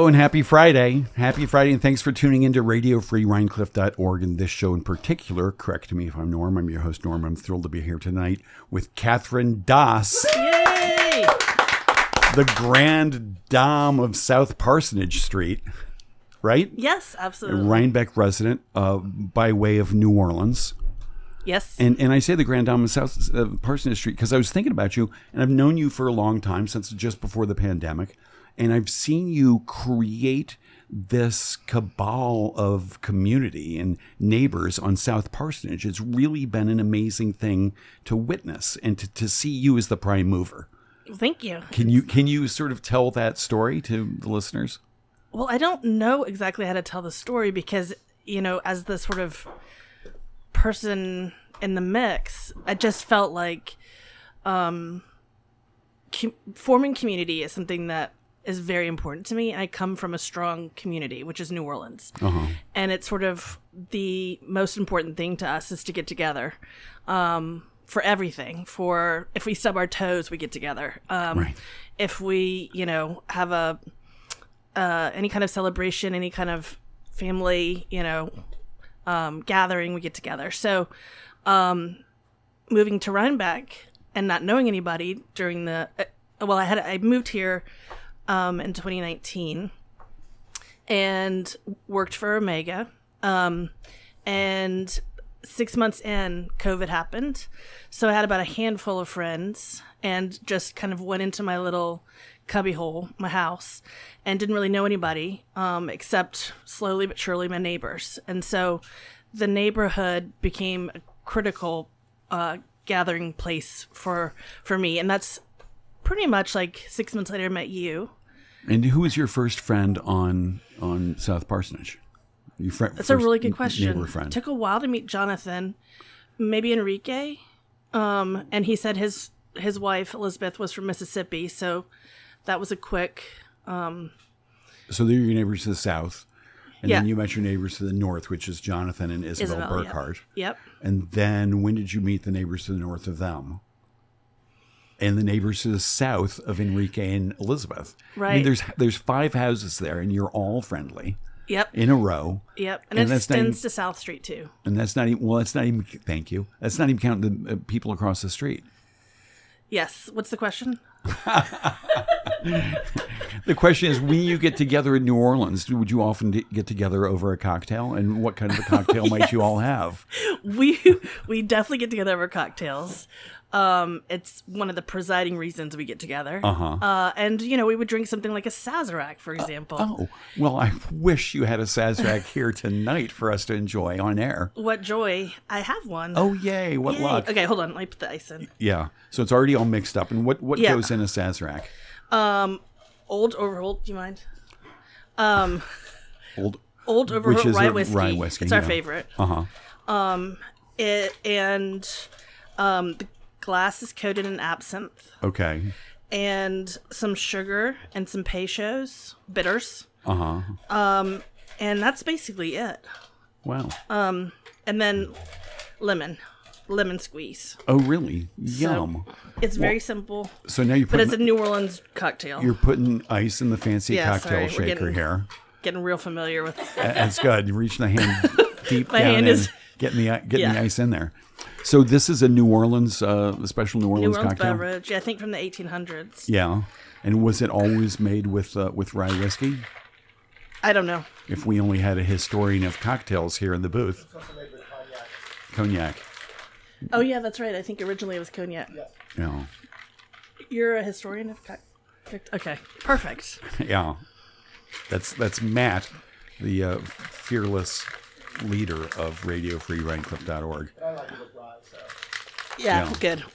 and happy Friday. Happy Friday, and thanks for tuning into RadioFreeRhinecliff.org. And this show in particular, correct me if I'm Norm, I'm your host, Norm. I'm thrilled to be here tonight with Katherine Das. Yay! The grand dame of South Parsonage Street, right? Yes, absolutely. A Rhinebeck resident by way of New Orleans. Yes. And I say the grand dame of South Parsonage Street because I was thinking about you, and I've known you for a long time, since just before the pandemic. And I've seen you create this cabal of community and neighbors on South Parsonage. It's really been an amazing thing to witness and to see you as the prime mover. Thank you. Can you sort of tell that story to the listeners? Well, I don't know exactly how to tell the story because, you know, as the sort of person in the mix, I just felt like forming community is something that is very important to me. I come from a strong community, which is New Orleans. And it's sort of the most important thing to us is to get together for everything. For if we stub our toes, we get together. Right. If we, you know, have any kind of celebration, any kind of family, you know, gathering, we get together. So moving to Rhinebeck and not knowing anybody during the I moved here in 2019 and worked for Omega. And 6 months in, COVID happened. So I had about a handful of friends and just kind of went into my little cubbyhole, my house, and didn't really know anybody except slowly but surely my neighbors. And so the neighborhood became a critical gathering place for me. And that's pretty much like 6 months later I met you. And who was your first friend on South Parsonage? That's a really good question. Neighbor friend. It took a while to meet Jonathan, maybe Enrique. And he said his wife, Elizabeth, was from Mississippi. So that was a quick... So they're your neighbors to the south. And Yeah. then you met your neighbors to the north, which is Jonathan and Isabel Burkhardt. Yep. And then when did you meet the neighbors to the north of them? And the neighbors to the south of Enrique and Elizabeth. Right. I mean, there's 5 houses there, and you're all friendly. Yep. In a row. Yep. And it extends to South Street, too. And that's not even, thank you. That's not even counting the people across the street. Yes. What's the question? The question is, when you get together in New Orleans, would you often get together over a cocktail? And what kind of a cocktail might you all have? We definitely get together over cocktails. It's one of the presiding reasons we get together. And, you know, we would drink something like a Sazerac, for example. Well, I wish you had a Sazerac here tonight for us to enjoy on air. What joy. I have one. Oh, yay. What luck. Okay, hold on. Let me put the ice in. Yeah. So it's already all mixed up. And what goes in a Sazerac? Old Overholt, do you mind? Old Overholt rye whiskey. Rye whiskey. It's our favorite. The glass is coated in absinthe. Okay. And some sugar and some peychaus, bitters. And that's basically it. Wow. And then lemon squeeze. Oh, really? Yum. So it's very simple. So now but it's a New Orleans cocktail. You're putting ice in the fancy cocktail shaker here. Getting real familiar with. That's good. You reach the hand deep My down hand and is getting the ice in there. So this is a New Orleans, special New Orleans cocktail beverage. Yeah, I think from the 1800s. Yeah, and was it always made with rye whiskey? I don't know. If we only had a historian of cocktails here in the booth. It's also made with Cognac. Oh yeah, that's right. I think originally it was cognac. Yeah. You're a historian of cocktails. Okay, perfect. Yeah, that's Matt, the fearless leader of RadioFreeRhinecliff.org. I like it with rye, so. Yeah, good.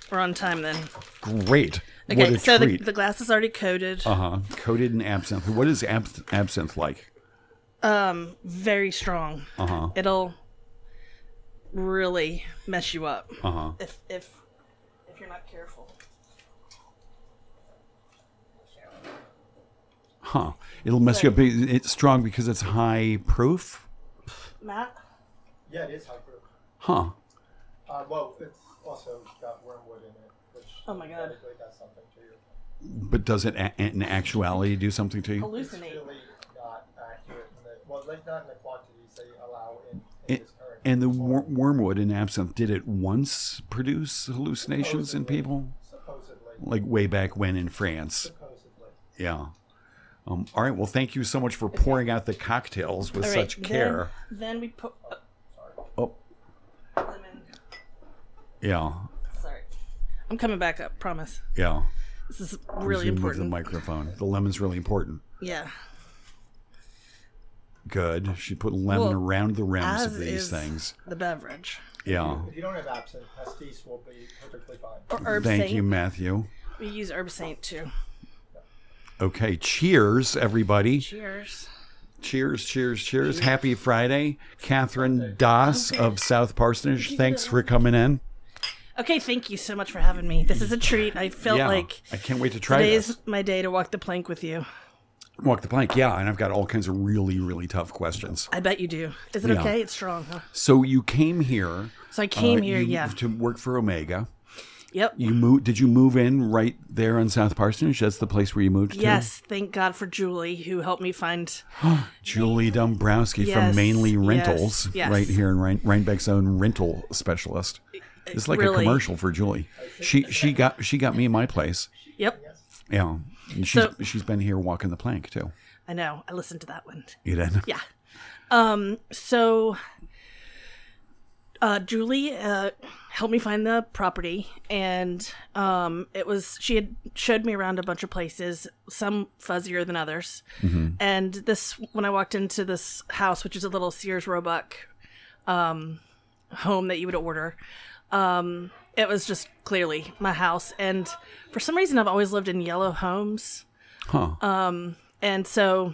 We're on time then. Great. Okay, so the glass is already coated. Coated in absinthe. What is absinthe like? Very strong. It'll really mess you up. If you're not careful. It'll mess you up. It's strong because it's high proof? Matt? Yeah, it is high proof. Well, it's also got wormwood in it, which oh my God. does something to you. But does it in actuality do something to you? Hallucinate. It's really not accurate. Like not in the quantities they allow in this current. And the wormwood and absinthe, did it once produce hallucinations in people? Supposedly. Like way back when in France? Supposedly. Yeah. All right. Well, thank you so much for pouring out the cocktails with All right, such care. Then we put Oh, lemon. yeah. Sorry. I'm coming back up, promise. Yeah. This is As really you move important. the microphone. The lemon's really important. Yeah. Good. She put lemon Well, around the rims as of these is things. the beverage. Yeah. If you don't have absinthe, pastis will be perfectly fine. Or herb Thank saint. you, Matthew. We use herb saint too. Okay. Cheers, everybody. Cheers. Cheers, cheers, cheers. Happy Friday. Catherine Doss of South Parsonage, thanks for coming in. Okay, thank you so much for having me. This is a treat. I felt Yeah, like I can't wait to try today's this. my day to walk the plank with you. Walk the plank, yeah, and I've got all kinds of really, really tough questions. I bet you do. Is it Yeah. okay? It's strong, huh? So you came here. So I came here, yeah. to work for Omega. Yep. You moved? Did you move in right there on South Parsonage? That's the place where you moved to. Yes, thank God for Julie, who helped me find. Julie Dombrowski Yes, from Mainly yes, Rentals, yes. right here in Rhinebeck's own rental specialist. It's like Really. a commercial for Julie. She got me my place. Yep, Yeah, and she's been here walking the plank too. I know. I listened to that one. You did? Yeah. So Julie helped me find the property, and she had showed me around a bunch of places, some fuzzier than others. Mm-hmm. And when I walked into this house, which is a little Sears Roebuck home that you would order, it was just clearly my house. And for some reason, I've always lived in yellow homes. Huh. And so,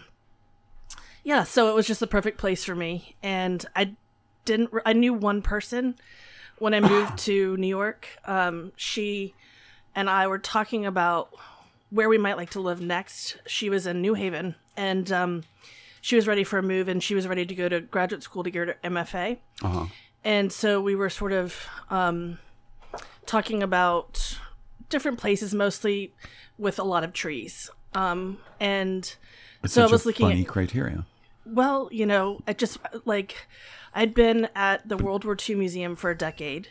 yeah, so it was just the perfect place for me. And I knew one person when I moved to New York. She and I were talking about where we might like to live next. She was in New Haven, and she was ready for a move, and she was ready to go to graduate school to get her MFA. Uh-huh. And so we were sort of talking about different places, mostly with a lot of trees. And It's so I such was a looking funny at, criteria. well, I just I'd been at the World War II Museum for a decade,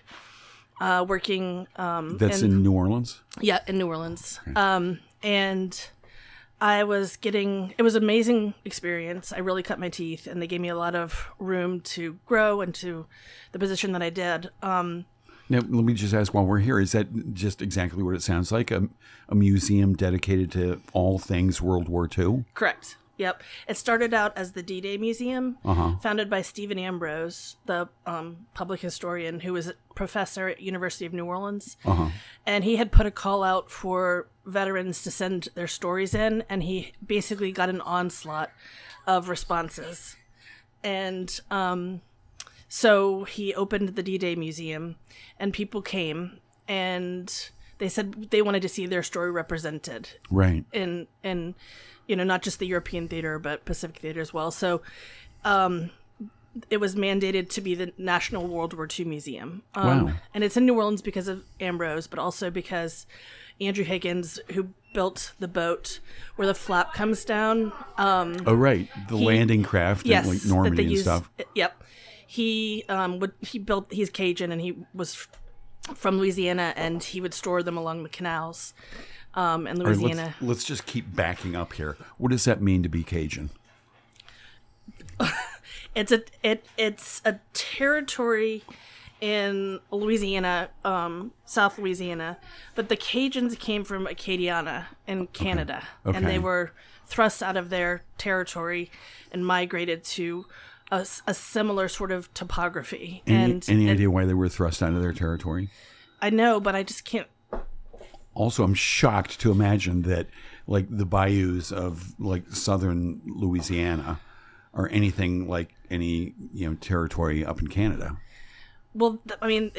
working. That's in New Orleans? Yeah, in New Orleans. Okay. And it was an amazing experience. I really cut my teeth, and they gave me a lot of room to grow into the position that I did. Now, let me just ask while we're here, is that just exactly what it sounds like? A museum dedicated to all things World War II? Correct. Yep. It started out as the D-Day Museum, founded by Stephen Ambrose, the public historian who was a professor at University of New Orleans. And he had put a call out for veterans to send their stories in, and he basically got an onslaught of responses. And so he opened the D-Day Museum, and people came, and they said they wanted to see their story represented. Right. In not just the European theater, but Pacific theater as well. So it was mandated to be the National World War II Museum. Wow. And it's in New Orleans because of Ambrose, but also because Andrew Higgins, who built the boat where the flap comes down. Oh, right. The landing craft Yes, in like that Normandy they and use, stuff. Yep. He's Cajun, and he was from Louisiana, and he would store them along the canals in Louisiana. All right, let's just keep backing up here. What does that mean to be Cajun? It's a territory in Louisiana, South Louisiana, but the Cajuns came from Acadiana in Canada, Okay. and they were thrust out of their territory and migrated to a similar sort of topography. Any idea why they were thrust out of their territory? I know, but I just can't. Also, I'm shocked to imagine that like the bayous of like southern Louisiana are anything like any territory up in Canada. Well, I mean,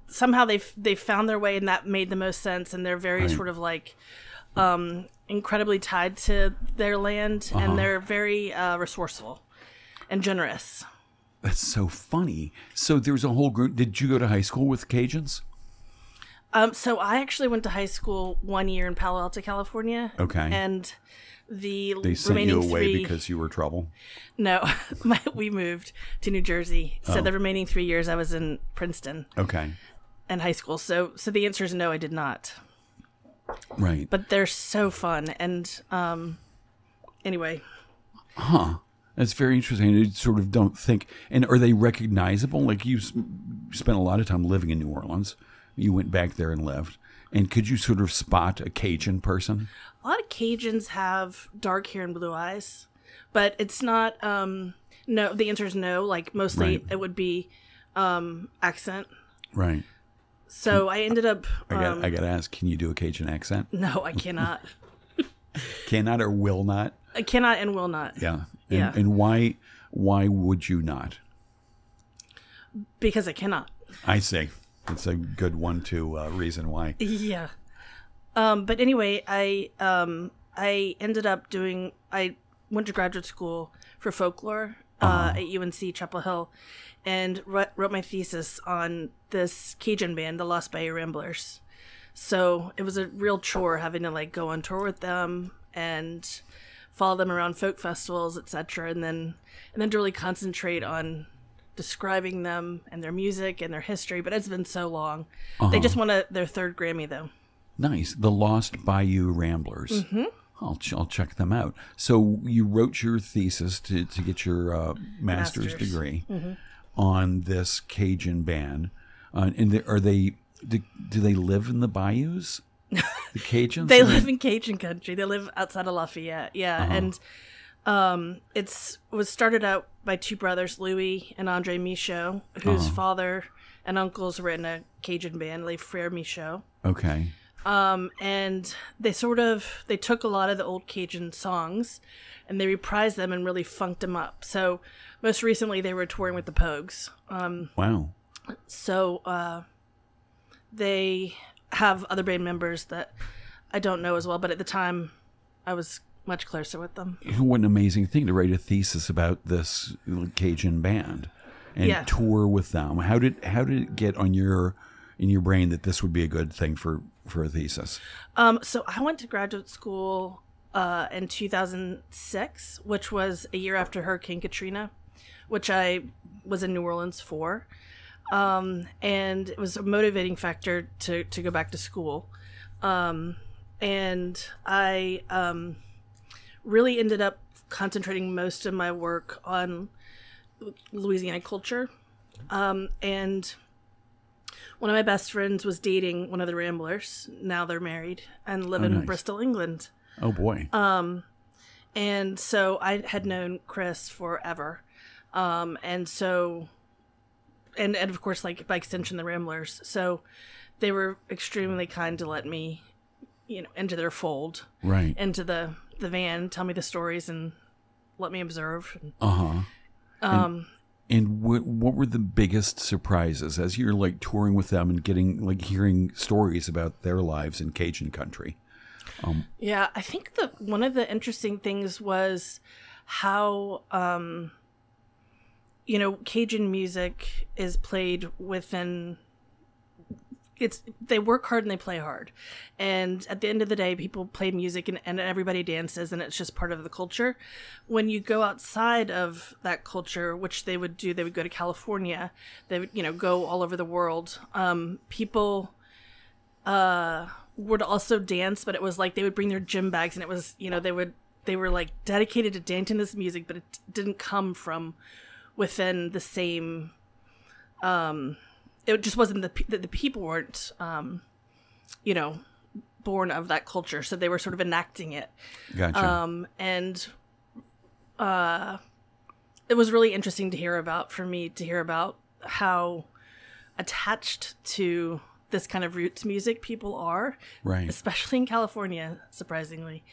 somehow they found their way, and that made the most sense. And they're very sort of like incredibly tied to their land, and they're very resourceful and generous. That's so funny. So there's a whole group. Did you go to high school with Cajuns? So I actually went to high school 1 year in Palo Alto, California. Okay. And the They sent remaining you away 3... because you were trouble? No, we moved to New Jersey. So the remaining 3 years I was in Princeton. Okay. And high school. So the answer is no, I did not. Right. But they're so fun. And anyway. Huh. That's very interesting. You sort of don't think. And are they recognizable? Like you spent a lot of time living in New Orleans. You went back there and lived. And could you sort of spot a Cajun person? A lot of Cajuns have dark hair and blue eyes. But it's not, no, the answer is no. Like mostly it would be accent. Right. So I ended up. I got to ask, can you do a Cajun accent? No, I cannot. Cannot or will not? I cannot and will not. Yeah. Yeah. And why would you not? Because I cannot. I see. It's a good one to reason why. Yeah. But anyway, I ended up doing. I went to graduate school for folklore at UNC Chapel Hill, and wrote my thesis on this Cajun band, the Lost Bayou Ramblers. So it was a real chore having to like go on tour with them and follow them around folk festivals, etc., and then to really concentrate on describing them and their music and their history. But it's been so long. They just won their 3rd Grammy though. Nice. The Lost Bayou Ramblers. Mm-hmm. I'll check them out. So you wrote your thesis to get your master's degree on this Cajun band. And do they live in the bayous? The Cajuns? They live in Cajun country. They live outside of Lafayette. Yeah. And it was started out by 2 brothers, Louis and Andre Michaud, whose father and uncles were in a Cajun band, Les Frères Michaud. Okay. And they took a lot of the old Cajun songs and they reprised them and really funked them up. So most recently they were touring with the Pogues. Wow. So they have other band members that I don't know as well, but at the time I was much closer with them. What an amazing thing to write a thesis about this Cajun band and tour with them. How did it get in your brain that this would be a good thing for a thesis? So I went to graduate school in 2006, which was a year after Hurricane Katrina, which I was in New Orleans for. And it was a motivating factor to go back to school. And I really ended up concentrating most of my work on Louisiana culture. And one of my best friends was dating one of the Ramblers. Now they're married and live in Bristol, England. Oh, boy. And so I had known Chris forever. And so... And of course, like by extension, the Ramblers. So they were extremely kind to let me, into their fold, right? Into the van, tell me the stories, and let me observe. And what were the biggest surprises as you're like touring with them and getting hearing stories about their lives in Cajun country? Yeah, I think one of the interesting things was how. Cajun music is played within. They work hard and they play hard, and at the end of the day, people play music and everybody dances, and it's just part of the culture. When you go outside of that culture, which they would do, they would go to California, they would go all over the world. People would also dance, but it was like they would bring their gym bags, and it was they were like dedicated to dancing this music, but it didn't come from within the same, it just wasn't the people weren't, born of that culture. So they were sort of enacting it. Gotcha. And it was really interesting for me to hear about how attached to this kind of roots music people are. Right. Especially in California, surprisingly.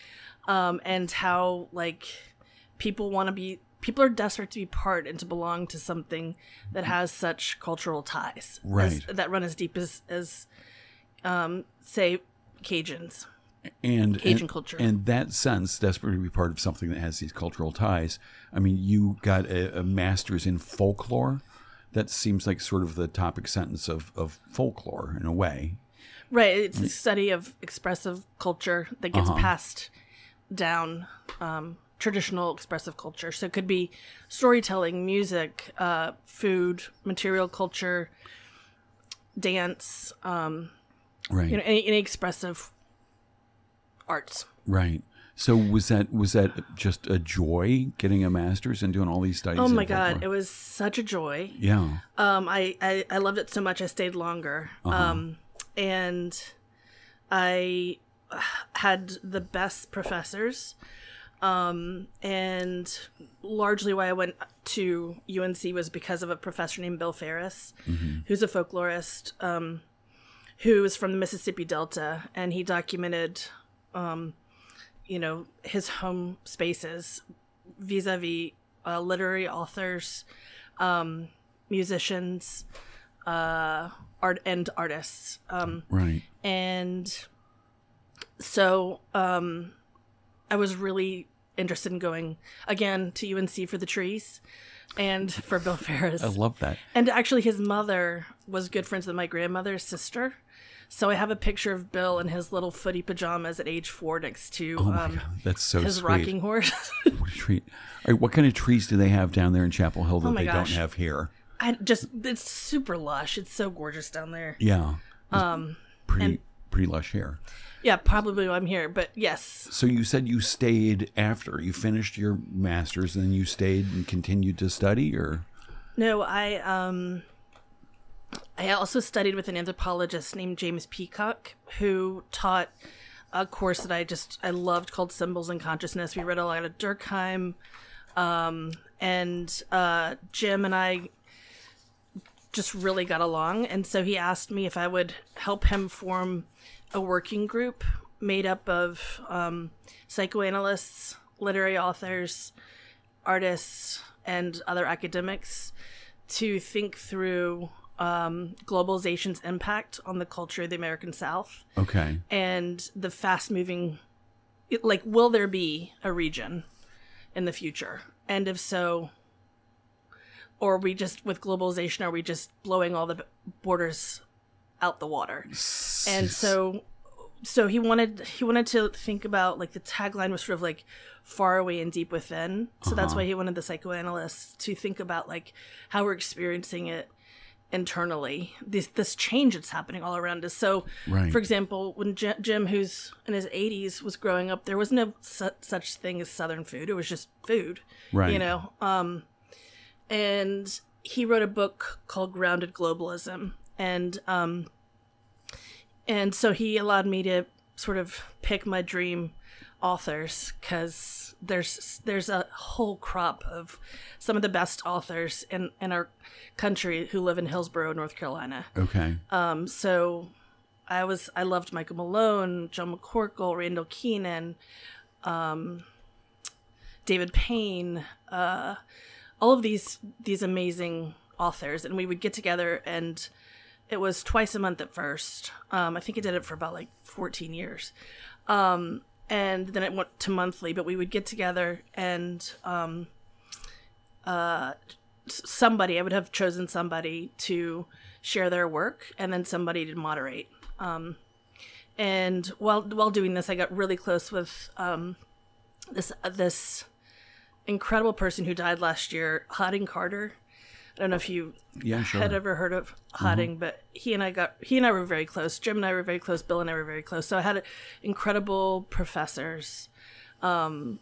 And how people are desperate to be part and to belong to something that has such cultural ties, right? That run as deep as say, Cajuns and Cajun culture. And that sense, desperate to be part of something that has these cultural ties. I mean, you got a master's in folklore. That seems like sort of the topic sentence of folklore in a way. Right. It's a study of expressive culture that gets passed down, traditional expressive culture. So it could be storytelling, music, food, material culture, dance, Right. any expressive arts. Right. So was that just a joy getting a master's and doing all these studies? Oh in my God, folklore? it was such a joy. Yeah. I loved it so much I stayed longer. And I had the best professors. And largely why I went to UNC was because of a professor named Bill Ferris, who's a folklorist, who is from the Mississippi Delta, and he documented his home spaces vis-a-vis literary authors, musicians, art and artists. Right. And so I was really interested in going again to UNC for the trees and for Bill Ferris. I love that. And actually his mother was good friends with my grandmother's sister. So I have a picture of Bill in his little footy pajamas at age 4 next to God, that's so his sweet. rocking horse. What a treat. All right, what kind of trees do they have down there in Chapel Hill that my they gosh. don't have here? It's super lush. It's so gorgeous down there. Yeah. Pretty lush here. Yeah, probably why I'm here, but yes. So you said you stayed after you finished your master's, and then you stayed and continued to study, or? No, I also studied with an anthropologist named James Peacock, who taught a course that I loved called Symbols and Consciousness. We read a lot of Durkheim, and Jim and I just really got along. And so he asked me if I would help him form a working group made up of psychoanalysts, literary authors, artists, and other academics to think through globalization's impact on the culture of the American South. Okay. And the fast-moving, will there be a region in the future? And if so, or with globalization, are we just blowing all the borders out the water? And so he wanted to think about, the tagline was sort of far away and deep within. So that's why he wanted the psychoanalysts to think about how we're experiencing it internally, this change that's happening all around us. So, right. For example, when Jim, who's in his 80s, was growing up, there was no such thing as Southern food. It was just food, right? And he wrote a book called Grounded Globalism, and so he allowed me to sort of pick my dream authors, because there's a whole crop of some of the best authors in our country who live in Hillsborough, North Carolina. Okay. So I loved Michael Malone, John McCorkle, Randall Keenan, David Payne, all of these amazing authors, and we would get together, and it was twice a month at first. I think I did it for about 14 years. And then it went to monthly, but we would get together, and I would have chosen somebody to share their work, and then somebody to moderate. And while doing this, I got really close with this incredible person who died last year, Hodding Carter. I don't know if you had ever heard of Hodding, but he and I were very close. Jim and I were very close. Bill and I were very close. So I had incredible professors, and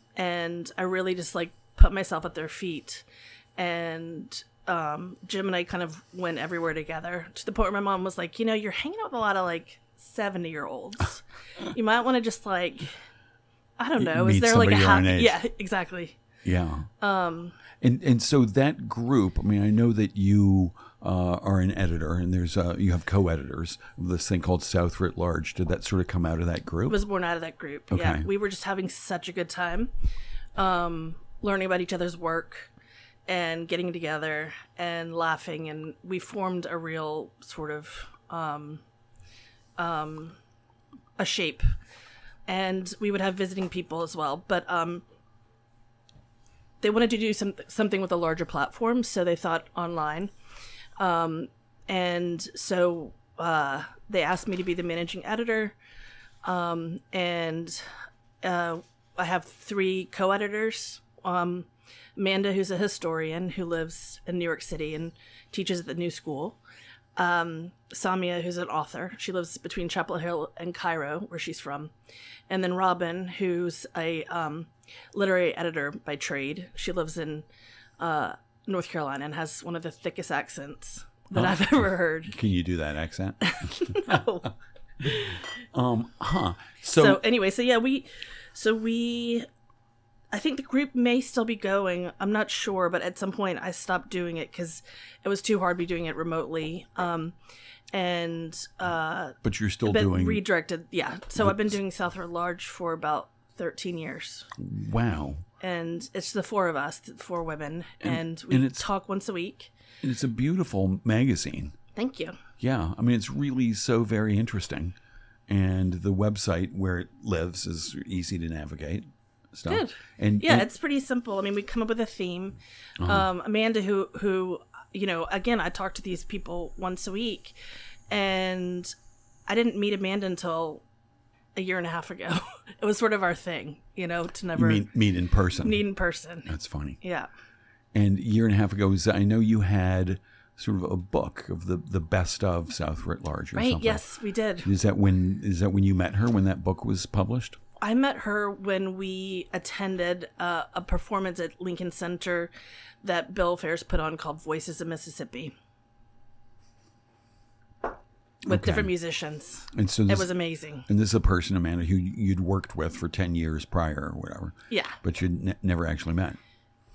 I really just put myself at their feet. And Jim and I kind of went everywhere together, to the point where my mom was like, you're hanging out with a lot of 70-year-olds. You might want to just I don't know. Is there a happy? Yeah, exactly. Yeah. And so that group, I mean, I know that you are an editor, and there's you have co-editors of this thing called South Writ Large. Did that sort of come out of that group? It was born out of that group. Okay. Yeah. We were just having such a good time learning about each other's work and getting together and laughing, and we formed a real sort of a shape. And we would have visiting people as well, but they wanted to do something with a larger platform, so they thought online. And so they asked me to be the managing editor. And I have 3 co-editors. Amanda, who's a historian who lives in New York City and teaches at the New School. Samia, who's an author. She lives between Chapel Hill and Cairo, where she's from. And then Robin, who's a literary editor by trade. She lives in North Carolina and has one of the thickest accents that I've ever heard. Can you do that accent? No. So anyway, I think the group may still be going. I'm not sure, but at some point I stopped doing it because it was too hard to be doing it remotely. But you're still doing redirected. Yeah. So I've been doing Writ Large for about 13 years. Wow. And it's the 4 of us, 4 women, and we talk once a week. And it's a beautiful magazine. Thank you. Yeah. I mean, it's really so very interesting. And the website where it lives is easy to navigate. Stuff. Good. And it's pretty simple. I mean, we come up with a theme. Amanda, who again, I talk to these people once a week, and I didn't meet Amanda until a year and a half ago. It was sort of our thing, to never meet in person. Meet in person. That's funny. Yeah. And a year and a half ago, I know you had sort of a book of the best of Writ Large or right, something. Yes, we did. Is that when you met her, when that book was published? I met her when we attended a performance at Lincoln Center that Bill Ferris put on called Voices of Mississippi with different musicians. And so it was amazing. And this is a person, Amanda, who you'd worked with for 10 years prior or whatever. Yeah. But you'd never actually met.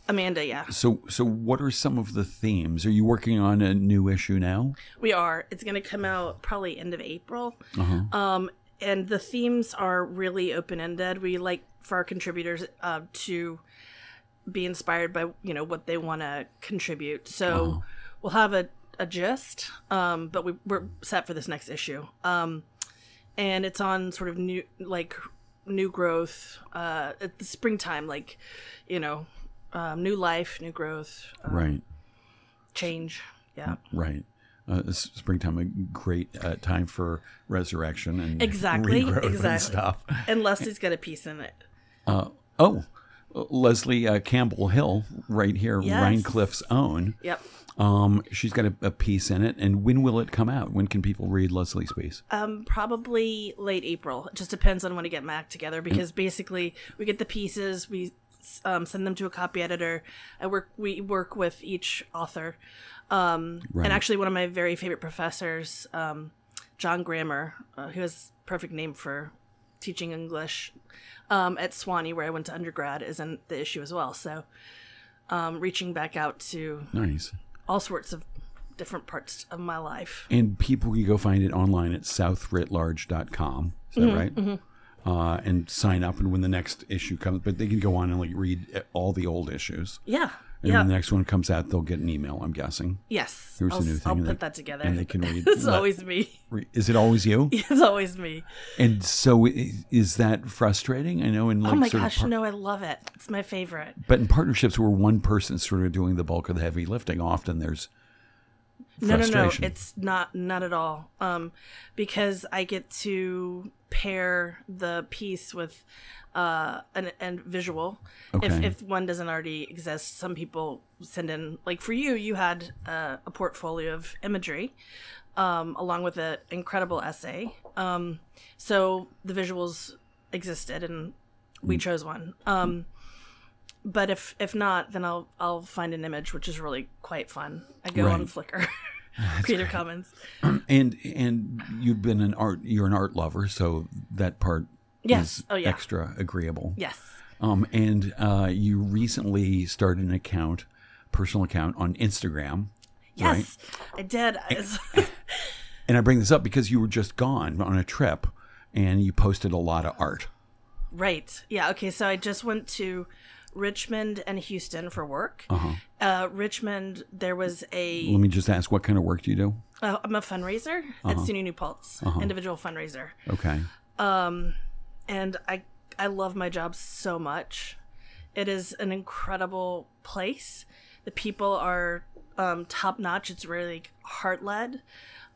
Amanda, yeah. So what are some of the themes? Are you working on a new issue now? We are. It's going to come out probably end of April. And the themes are really open-ended. We like for our contributors to be inspired by, what they want to contribute. So we'll have a gist, but we're set for this next issue. And it's on sort of new growth, at the springtime, new life, new growth. Right. Change. Yeah. Right. Springtime, a great time for resurrection and regrowth and stuff. And Leslie's got a piece in it. Leslie Campbell Hill, right here, yes. Rhinecliffe's own. Yep. She's got a piece in it. And when will it come out? When can people read Leslie's piece? Probably late April. It just depends on when we get Mac together, because basically we get the pieces, we send them to a copy editor. We work with each author. Right. And actually one of my very favorite professors, John Grammer, who has a perfect name for teaching English at SUNY, where I went to undergrad, is in the issue as well. So reaching back out to all sorts of different parts of my life. And people can go find it online at southwritlarge.com. Is that right? Mm-hmm. And sign up, and when the next issue comes, but they can go on and read all the old issues. Yeah. And when the next one comes out, they'll get an email, I'm guessing. Yes. Here's the new thing. I'll put that together. And they can read. It's always me. Is it always you? It's always me. And so is that frustrating? I know. Oh my gosh, no, I love it. It's my favorite. But in partnerships where one person's sort of doing the bulk of the heavy lifting, often there's frustration. No, it's not at all. Because I get to pair the piece with and visual. Okay. If one doesn't already exist, some people send in, for you had a portfolio of imagery along with an incredible essay. So the visuals existed and we chose one. But if not, then I'll find an image, which is really quite fun. I go on Flickr. Creative Commons. And you're an art lover, so that part is extra agreeable. Yes. And you recently started an personal account on Instagram. Yes, right? I did. And I bring this up because you were just gone on a trip and you posted a lot of art. Right. Yeah. Okay. So I just went to Richmond and Houston for work. Richmond, there was a... Let me just ask, what kind of work do you do? I'm a fundraiser at SUNY Paltz, individual fundraiser. Okay. And I love my job so much. It is an incredible place. The people are top notch. It's really heart-led.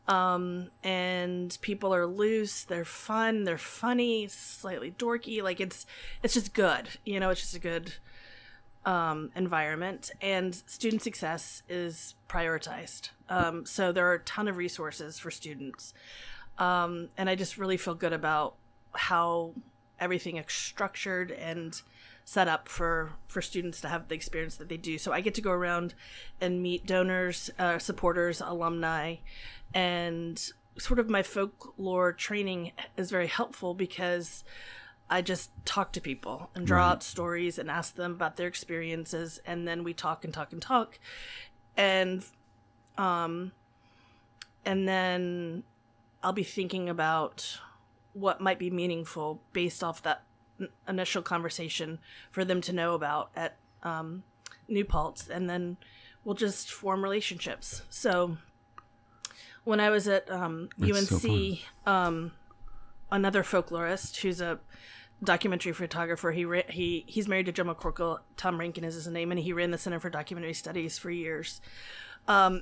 And people are loose, they're fun, they're funny, slightly dorky. Like it's just good, it's just a good environment, and student success is prioritized. So there are a ton of resources for students. And I just really feel good about how everything is structured and set up for students to have the experience that they do. So I get to go around and meet donors, supporters, alumni, and sort of my folklore training is very helpful because I just talk to people and draw out stories and ask them about their experiences, and then we talk and talk and talk, and then I'll be thinking about what might be meaningful based off that initial conversation for them to know about at New Paltz, and then we'll just form relationships. So when I was at UNC, another folklorist who's a documentary photographer, he's married to Joe McCorkle. Tom Rankin is his name, and he ran the Center for Documentary Studies for years.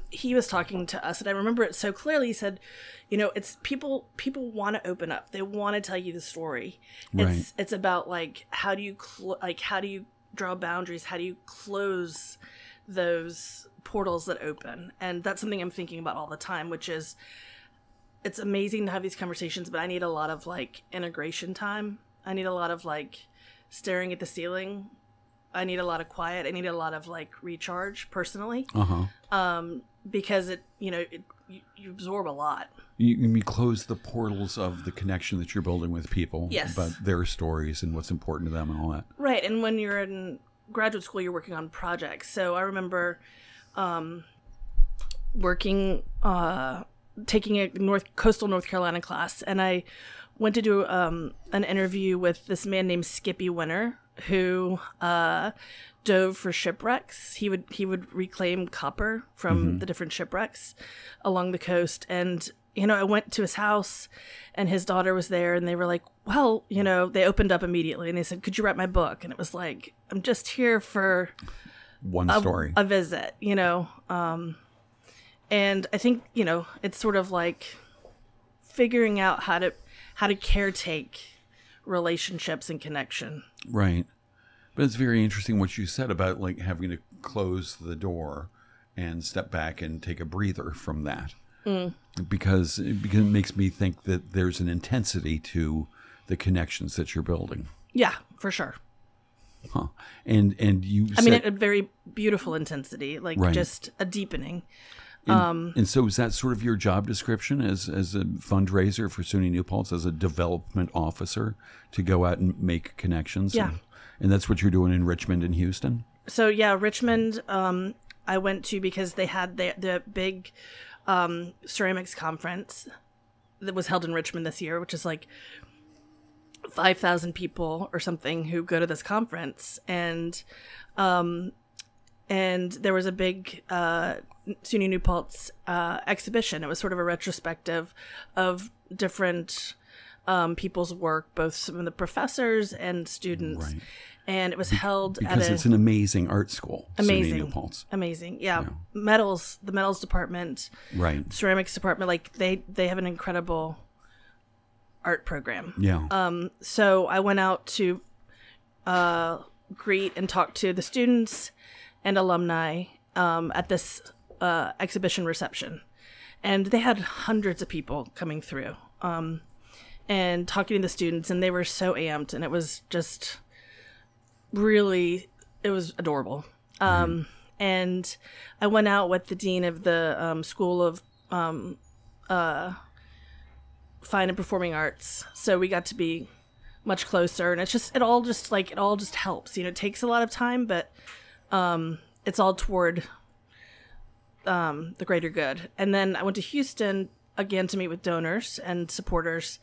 He was talking to us, and I remember it so clearly. He said, it's people want to open up. They want to tell you the story. Right. It's about like, how do you draw boundaries? How do you close those portals that open? And that's something I'm thinking about all the time, which is, it's amazing to have these conversations, but I need a lot of like integration time. I need a lot of like staring at the ceiling. I need a lot of quiet. I need a lot of like recharge personally. Because you absorb a lot. You close the portals of the connection that you're building with people. Yes. About their stories and what's important to them and all that. Right. And when you're in graduate school, you're working on projects. So I remember taking a coastal North Carolina class, and I went to do an interview with this man named Skippy Winter, who dove for shipwrecks. He would reclaim copper from the different shipwrecks along the coast. And I went to his house, and his daughter was there, and they were like, well, they opened up immediately, and they said, could you write my book? And it was like, I'm just here for one story, a visit, and I think, it's sort of like figuring out how to caretake relationships and connection. Right. But it's very interesting what you said about like having to close the door and step back and take a breather from that. Because it makes me think that there's an intensity to the connections that you're building. Yeah, for sure. Huh. And you I mean, a very beautiful intensity, like just a deepening. And so is that sort of your job description as a fundraiser for SUNY New Paltz, as a development officer, to go out and make connections? Yeah. And that's what you're doing in Richmond and Houston? So, yeah, Richmond I went to because they had the big ceramics conference that was held in Richmond this year, which is like 5,000 people or something who go to this conference. And there was a big SUNY New Paltz exhibition. It was sort of a retrospective of different people's work, both some of the professors and students. Right. And it was held because it's an amazing art school. Amazing. SUNY New Paltz. Amazing. Yeah. The medals department, right. Ceramics department, like they have an incredible art program. Yeah. So I went out to greet and talk to the students and alumni at this exhibition reception. And they had hundreds of people coming through and talking to the students, and they were so amped, and it was just really, it was adorable. And I went out with the dean of the School of Fine and Performing Arts, so we got to be much closer, and it all just helps. It takes a lot of time, but it's all toward the greater good. And then I went to Houston again to meet with donors and supporters.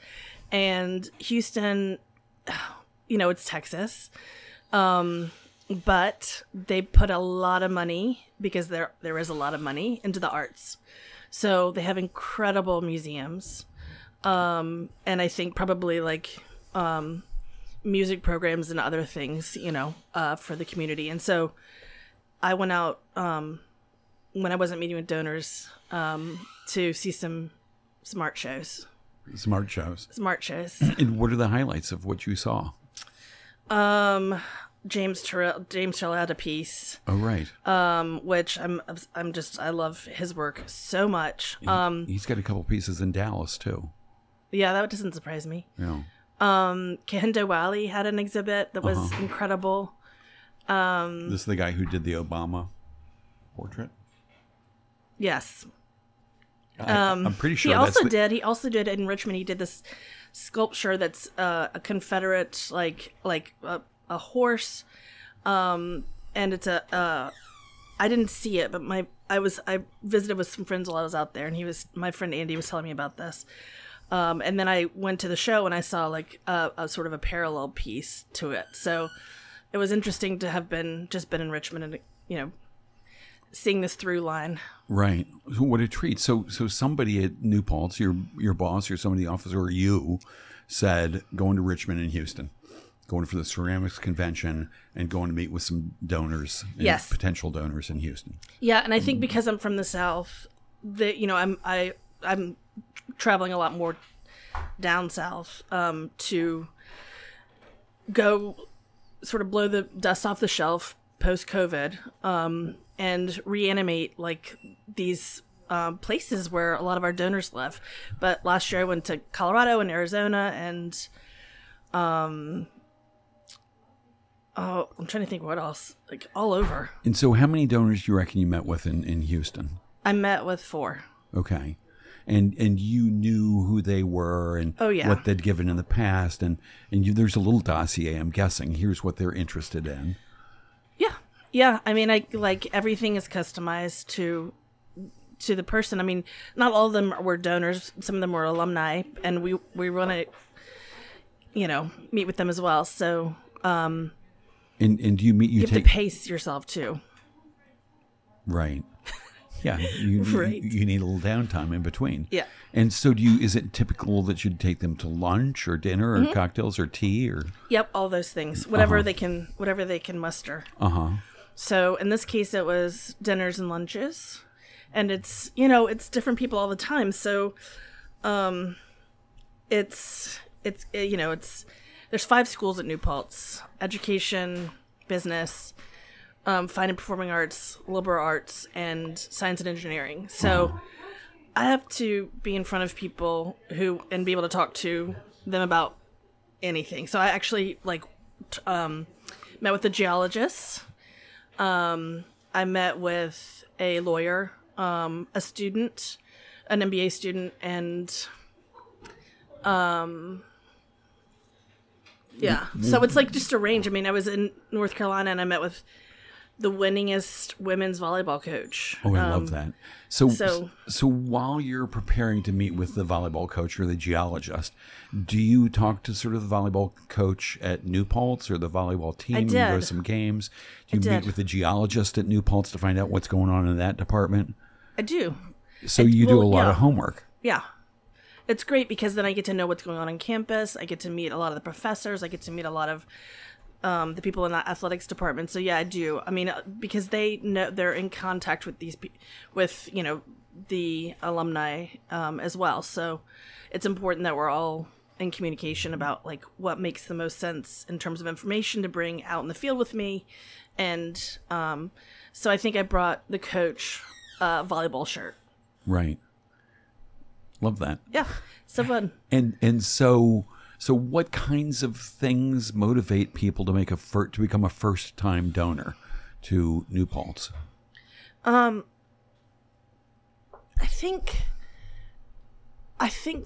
And Houston, it's Texas, but they put a lot of money, because there is a lot of money, into the arts. So they have incredible museums, and I think probably like music programs and other things, for the community. And so I went out when I wasn't meeting with donors to see some smart shows. Smart shows. Smart shows. And what are the highlights of what you saw? James Turrell had a piece. Oh, right. Which I love his work so much. He's got a couple pieces in Dallas too. Yeah, that doesn't surprise me. Yeah. Kehinde Wiley had an exhibit that was incredible. This is the guy who did the Obama portrait. Yes. I'm pretty sure he also did in Richmond. He did this sculpture that's a Confederate like a horse, and it's I didn't see it, but I visited with some friends while I was out there, and my friend Andy was telling me about this. And then I went to the show and I saw like a sort of a parallel piece to it. So it was interesting to have been in Richmond and, seeing this through line. Right. What a treat. So somebody at New Paltz, your boss or somebody in the office or you said, going to Richmond and Houston, going for the ceramics convention and going to meet with some donors, yes, potential donors in Houston. Yeah. And I think because I'm from the South, I'm traveling a lot more down south to go sort of blow the dust off the shelf post-COVID and reanimate like these places where a lot of our donors live. But last year I went to Colorado and Arizona and I'm trying to think what else, like all over. And so how many donors do you reckon you met with in Houston? I met with 4. Okay. And you knew who they were and what they'd given in the past. And there's a little dossier, I'm guessing. Here's what they're interested in. Yeah. Yeah. I mean, everything is customized to the person. I mean, not all of them were donors. Some of them were alumni. And we want to, meet with them as well. So. And do you meet, you have to pace yourself too. Right. Yeah, you need a little downtime in between. Yeah. And so is it typical that you'd take them to lunch or dinner or cocktails or tea or? Yep, all those things. Whatever they can muster. So in this case it was dinners and lunches. And it's different people all the time. So there's 5 schools at New Paltz: education, business, fine and performing arts, liberal arts, and science and engineering. So I have to be in front of people and be able to talk to them about anything. So I actually met with a geologist. I met with a lawyer, a student, an MBA student, and so it's like just a range. I mean, I was in North Carolina and I met with the winningest women's volleyball coach. Oh, I love that. So while you're preparing to meet with the volleyball coach or the geologist, do you talk to sort of the volleyball coach at New Paltz or the volleyball team? I did. You go to some games? Do you meet with the geologist at New Paltz to find out what's going on in that department? I do. So you do a lot of homework. Yeah. It's great because then I get to know what's going on campus. I get to meet a lot of the professors. I get to meet a lot of the people in the athletics department. So yeah, I do. I mean, because they know they're in contact with the alumni as well. So it's important that we're all in communication about like what makes the most sense in terms of information to bring out in the field with me. And so I think I brought the coach volleyball shirt. Right. Love that. Yeah. So fun. And so what kinds of things motivate people to become a first-time donor to New Paltz? I think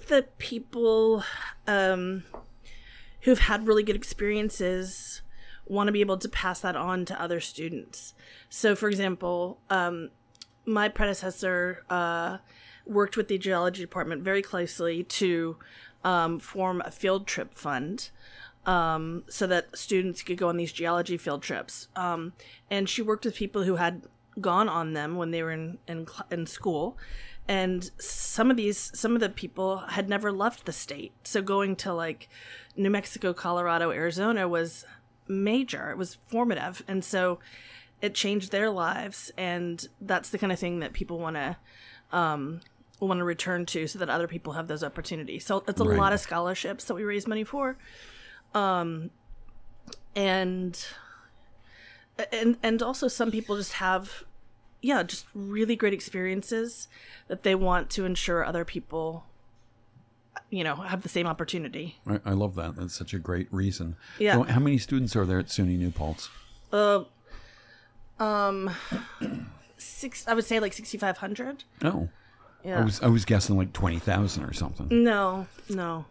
that people who've had really good experiences want to be able to pass that on to other students. So, for example, my predecessor worked with the geology department very closely to form a field trip fund so that students could go on these geology field trips. And she worked with people who had gone on them when they were in school. And some of the people had never left the state. So going to like New Mexico, Colorado, Arizona was major. It was formative. And so it changed their lives. And that's the kind of thing that people want to want to return to so that other people have those opportunities. So it's a Right. lot of scholarships that we raise money for. And also some people just have, just really great experiences that they want to ensure other people, have the same opportunity. I love that. That's such a great reason. Yeah. So how many students are there at SUNY New Paltz? I would say like 6,500. Oh, Yeah. I was guessing like 20,000 or something. No.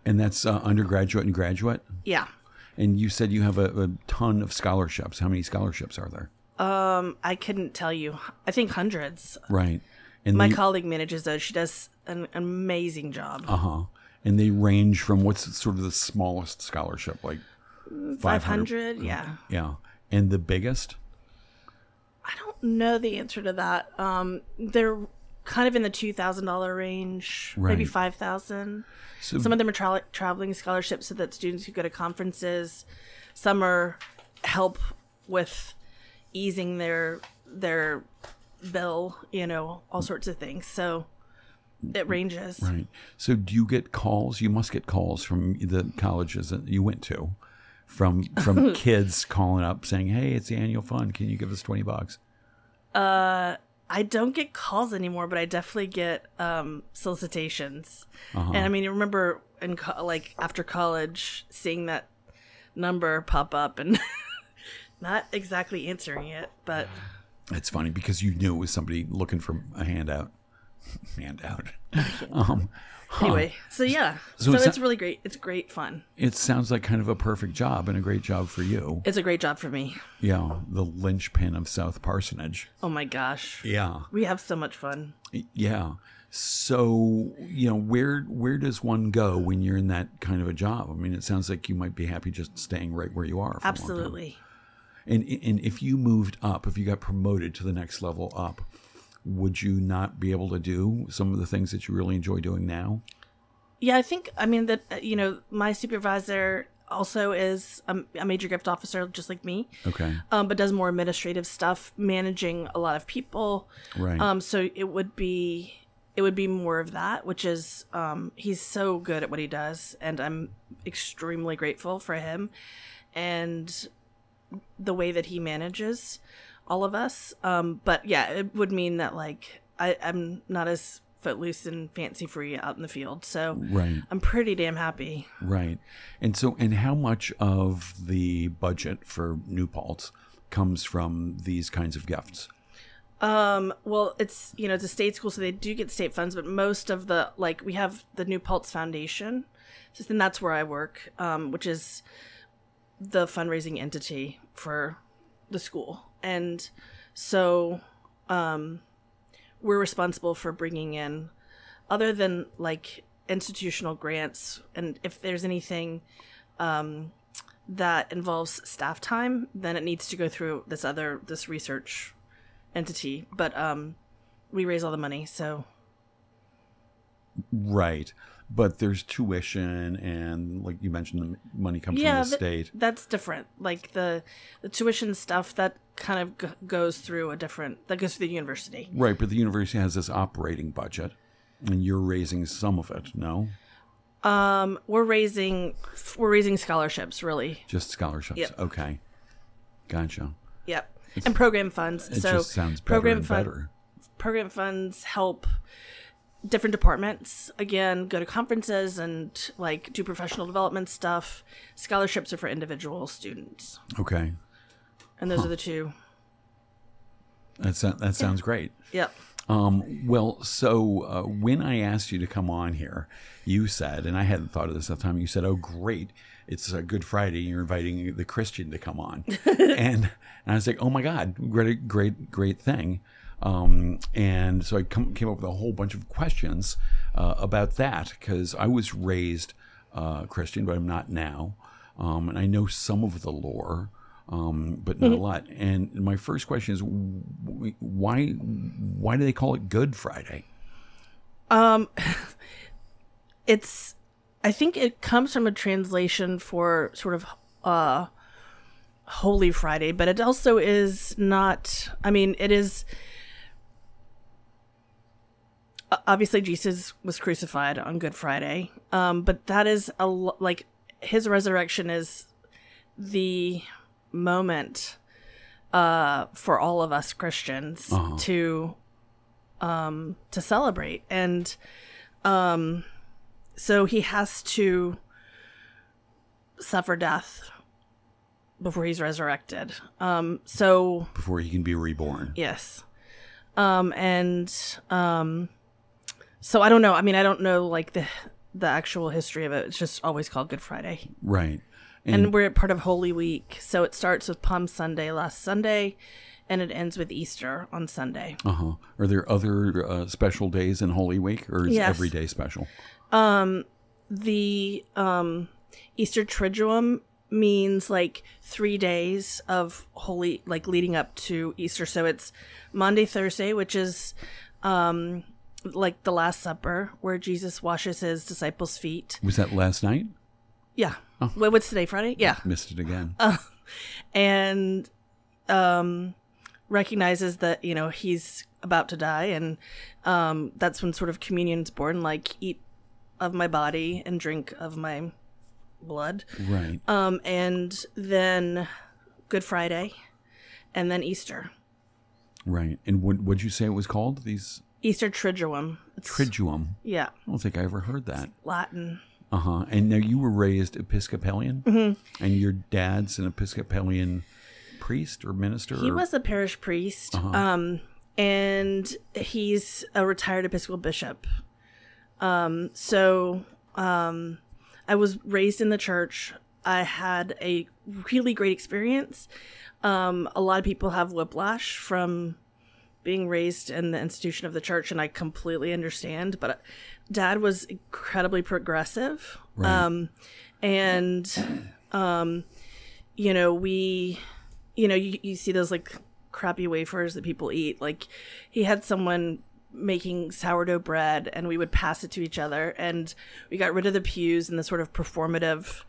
And that's undergraduate and graduate. Yeah. And you said you have a ton of scholarships. How many scholarships are there? I couldn't tell you. I think hundreds. Right. And My colleague manages those. She does an amazing job. And they range from what's sort of the smallest scholarship, like 500. Yeah. Yeah. And the biggest? I don't know the answer to that. They're kind of in the $2,000 range, maybe Right. $5,000. So, Some of them are traveling scholarships so that students who go to conferences. Some are help with easing their bill, all sorts of things. So it ranges. right. So do you get calls? You must get calls from the colleges that you went to, from kids calling up saying, "Hey, it's the annual fund. Can you give us $20?" I don't get calls anymore, but I definitely get solicitations. And I mean, I remember after college seeing that number pop up and not exactly answering it, but It's funny because you knew it was somebody looking for a handout. anyway, so yeah. So So it's really great. It's great fun. It sounds like kind of a perfect job and a great job for you. It's a great job for me. Yeah, the linchpin of South Parsonage. Oh my gosh. Yeah. We have so much fun. Yeah. So, where does one go when you're in that kind of a job? I mean, it sounds like you might be happy just staying right where you are. For Absolutely. A long time. And if you moved up, if you got promoted to the next level up, would you not be able to do some of the things that you really enjoy doing now? Yeah, I think, that, my supervisor also is a major gift officer, just like me. Okay. But does more administrative stuff, managing a lot of people. Right. So it would be more of that, which is, he's so good at what he does, and I'm extremely grateful for him and the way that he manages all of us. But yeah, it would mean that I'm not as footloose and fancy free out in the field. So Right. I'm pretty damn happy. Right. And how much of the budget for New Paltz comes from these kinds of gifts? Well, it's a state school, so they do get state funds, but most of the, we have the New Paltz Foundation, and that's where I work, which is the fundraising entity for the school. And so, we're responsible for bringing in, other than institutional grants, and if there's anything, that involves staff time, then it needs to go through this research entity, but we raise all the money, so Right. But there's tuition and, like you mentioned, the money comes from the state. That's different. The tuition stuff, that kind of goes through the university. Right, but the university has this operating budget, and you're raising some of it, no? We're raising scholarships, really. Just scholarships. Yep. Okay. Gotcha. Yep. And program funds. It So just sounds better and better. Program funds help different departments, again, go to conferences and do professional development stuff. Scholarships are for individual students. Okay. And those are the two. That sounds great. Yep. Well, so when I asked you to come on here, you said, and I hadn't thought of this at the time, you said, "Oh, great, it's a Good Friday, and you're inviting the Christian to come on." and I was like, "Oh my God, great thing." And so I came up with a whole bunch of questions about that, because I was raised Christian, but I'm not now. And I know some of the lore, but not a lot. And my first question is, why do they call it Good Friday? I think it comes from a translation for sort of Holy Friday, but it also is not, it is, obviously Jesus was crucified on Good Friday, but that is like his resurrection is the moment for all of us Christians to celebrate, and so he has to suffer death before he's resurrected. So before he can be reborn. Yes. So I don't know. I mean, I don't know like the actual history of it. It's just always called Good Friday. Right. And we're part of Holy Week. So it starts with Palm Sunday last Sunday, and it ends with Easter on Sunday. Are there other special days in Holy Week, or is every day special? The Easter Triduum means like 3 days of holy, like leading up to Easter. So it's Maundy Thursday, which is like the Last Supper, where Jesus washes his disciples' feet. Was that last night? Yeah. Oh. What's today, Friday? Yeah. Missed it again. And recognizes that, you know, he's about to die. And that's when sort of communion's born, like eat of my body and drink of my blood. Right. And then Good Friday and then Easter. Right. And what'd you say it was called? These Easter Triduum. Triduum. Yeah. I don't think I ever heard that. Latin. And now you were raised Episcopalian? Mm-hmm. And your dad's an Episcopalian priest or minister? He was a parish priest. And he's a retired Episcopal bishop. So I was raised in the church. I had a really great experience. A lot of people have whiplash from being raised in the institution of the church, and I completely understand. But Dad was incredibly progressive. Right. You know, you see those like crappy wafers that people eat. Like he had someone making sourdough bread, and we would pass it to each other, and we got rid of the pews and the sort of performative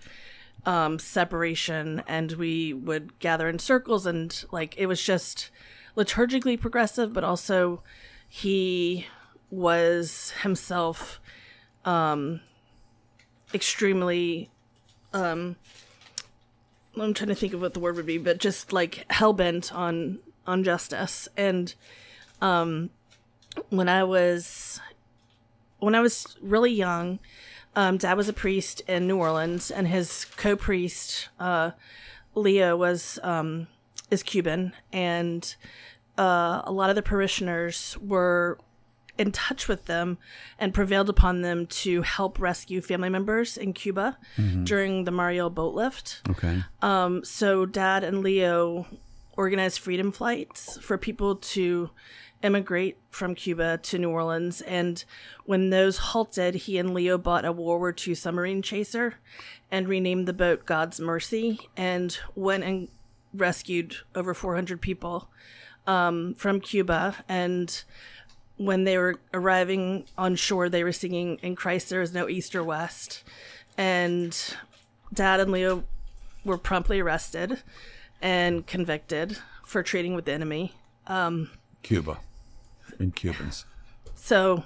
separation, and we would gather in circles, and like it was just liturgically progressive, but also he was himself extremely I'm trying to think of what the word would be, but just like hell-bent on justice. And when I was really young, Dad was a priest in New Orleans, and his co-priest Leo is Cuban, and a lot of the parishioners were in touch with them and prevailed upon them to help rescue family members in Cuba during the Mariel boat lift. Okay. So Dad and Leo organized freedom flights for people to immigrate from Cuba to New Orleans. And when those halted, he and Leo bought a World War II submarine chaser and renamed the boat God's Mercy, and went and rescued over 400 people from Cuba. And when they were arriving on shore, they were singing "In Christ There Is No East or West." And Dad and Leo were promptly arrested and convicted for trading with the enemy. Cuba and Cubans. So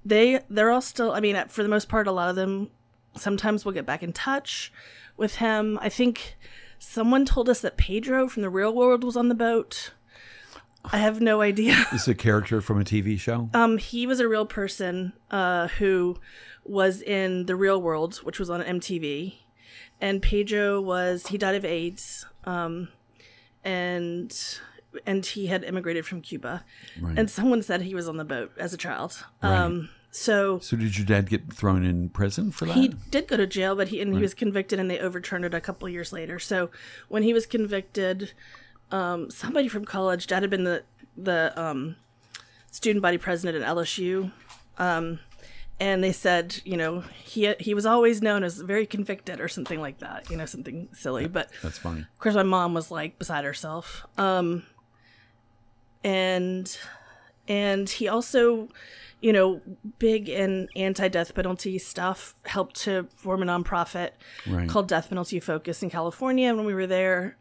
they're all still, I mean, for the most part, a lot of them sometimes will get back in touch with him. I think someone told us that Pedro from The Real World was on the boat. I have no idea. This is a character from a TV show? He was a real person who was in The Real World, which was on MTV. And Pedro he died of AIDS. And he had immigrated from Cuba. Right. And someone said he was on the boat as a child. Right. So did your dad get thrown in prison for that? He did go to jail, but he was convicted, and they overturned it a couple of years later. So when he was convicted, somebody from college, Dad had been the student body president at LSU, and they said, you know, he was always known as very convicted or something like that, you know, something silly. But that's funny. Of course, my mom was like beside herself. And he also, you know, big in anti-death penalty stuff, helped to form a nonprofit called Death Penalty Focus in California when we were there.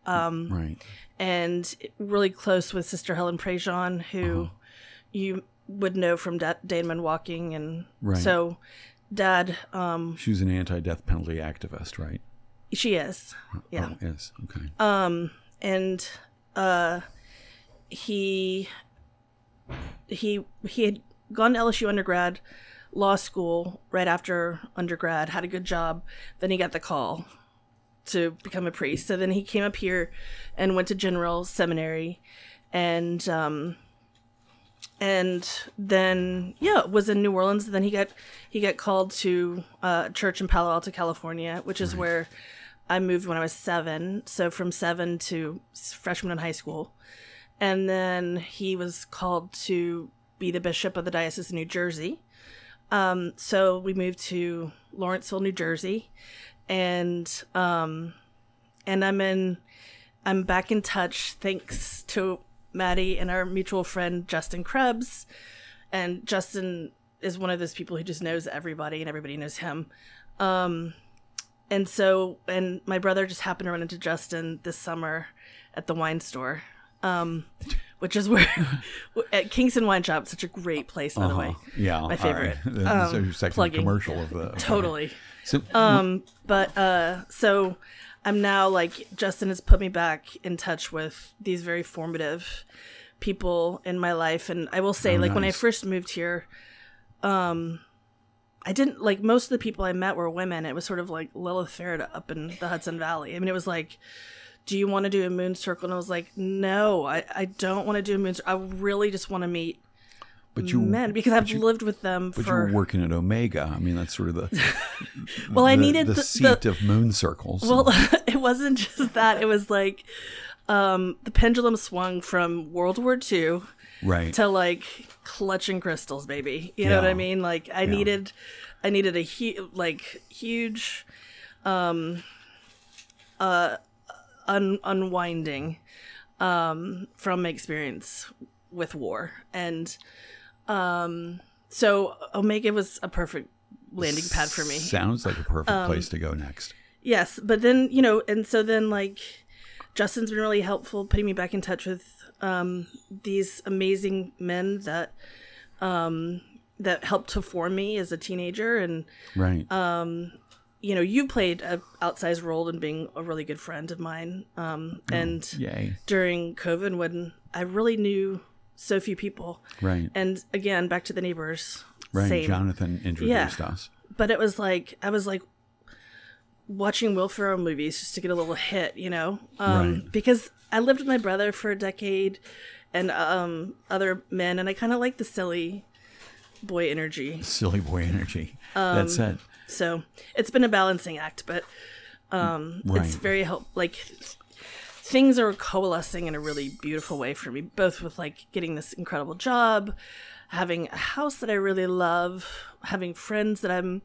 And really close with Sister Helen Prejean, who you would know from Daneman walking. And Right. so Dad, She was an anti-death penalty activist, right? she is. Yeah. Oh, is. Okay. And he had gone to LSU undergrad, law school right after undergrad, had a good job. Then he got the call to become a priest. So then he came up here and went to General Seminary, and then was in New Orleans. And then he got called to a church in Palo Alto, California, which is where I moved when I was 7. So from 7 to freshman in high school. And then he was called to be the bishop of the Diocese of New Jersey. So we moved to Lawrenceville, New Jersey, and I'm back in touch thanks to Matty and our mutual friend Justin Krebs. And Justin is one of those people who just knows everybody, and everybody knows him. And my brother just happened to run into Justin this summer at the wine store. Which is where at Kingston Wine Shop, such a great place, by the way. Yeah, my favorite. Right. So your second plugging. commercial of the Totally. So, So I'm now like, Justin has put me back in touch with these very formative people in my life, and I will say, when I first moved here, I didn't like, most of the people I met were women. It was sort of like Lilith Fair up in the Hudson Valley. I mean, it was like, do you want to do a moon circle? And I was like, no, I don't want to do a moon circle. I really just want to meet men, because I've lived with them But you were working at Omega. I mean, that's sort of the well, I needed the seat of moon circles. Well, it wasn't just that. It was like the pendulum swung from World War II right to like clutching crystals, baby. You know what I mean? Like I needed a huge unwinding from my experience with war. And so Omega was a perfect landing pad for me. Sounds like a perfect place to go next. Yes, but then, and so then like Justin's been really helpful putting me back in touch with these amazing men that helped to form me as a teenager. And right. You played an outsized role in being a really good friend of mine. And yay. During COVID, when I really knew so few people. Right. And again, back to the neighbors. Right. Same. Jonathan introduced us. But it was like, I was like watching Will Ferrell movies just to get a little hit, Right. Because I lived with my brother for a decade and other men, and I kind of like the silly boy energy. Silly boy energy. That's it. So it's been a balancing act, but it's very things are coalescing in a really beautiful way for me, both with like getting this incredible job, having a house that I really love, having friends that I'm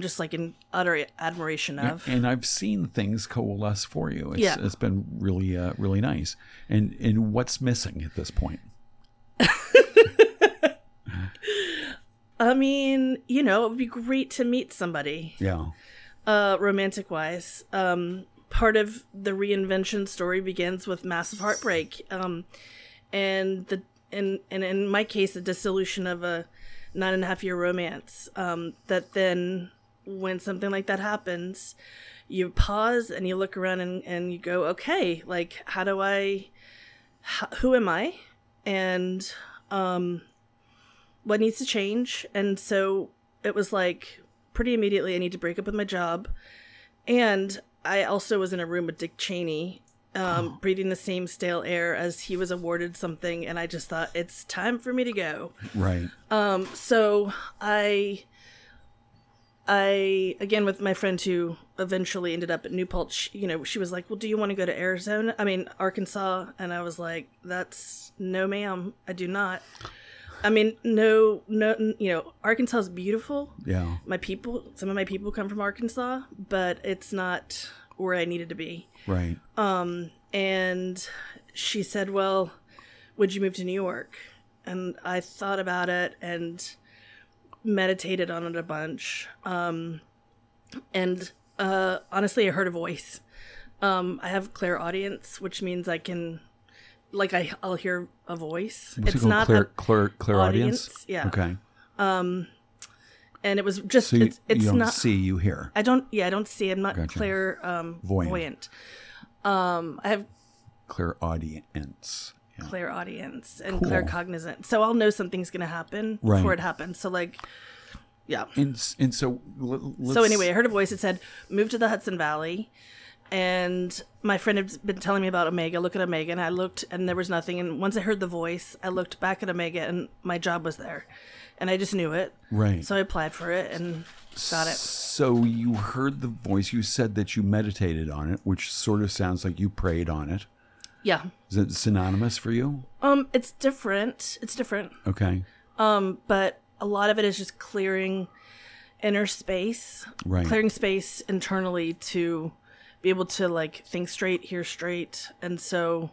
just like in utter admiration of. And I've seen things coalesce for you. It's been really, really nice. And what's missing at this point? I mean, it would be great to meet somebody. Yeah. Romantic wise. Part of the reinvention story begins with massive heartbreak. And in my case, the dissolution of a 9.5-year romance. That then, when something like that happens, you pause and you look around and you go, okay, like, who am I? And, what needs to change? And so it was like pretty immediately I need to break up with my job. And I also was in a room with Dick Cheney, breathing the same stale air as he was awarded something. And I just thought, it's time for me to go. Right. So I again, with my friend who eventually ended up at New Paltz, she was like, well, do you want to go to Arkansas? And I was like, no, ma'am, I do not. I mean, no, Arkansas is beautiful. Yeah. Some of my people come from Arkansas, but it's not where I needed to be. Right. And she said, well, would you move to New York? And I thought about it and meditated on it a bunch. And honestly, I heard a voice. I have clairaudience, which means I can like I'll hear a voice. What's It's it not called? a Clear audience? Yeah. Okay. And it was just So you don't not see, you hear. I don't see. I'm not Gotcha. clairvoyant. I have Clear audience. Yeah. clairaudience and Cool. claircognizant. So I'll know something's going to happen Right. before it happens. So like, yeah. And so let's... So anyway, I heard a voice that said, "Move to the Hudson Valley." And my friend had been telling me about Omega. Look at Omega. And I looked and there was nothing. And once I heard the voice, I looked back at Omega and my job was there. And I just knew it. Right. So I applied for it and got it. So you heard the voice. You said that you meditated on it, which sort of sounds like you prayed on it. Yeah. Is it synonymous for you? It's different. It's different. Okay. But a lot of it is just clearing inner space. Right. Clearing space internally to be able to like think straight, hear straight. And so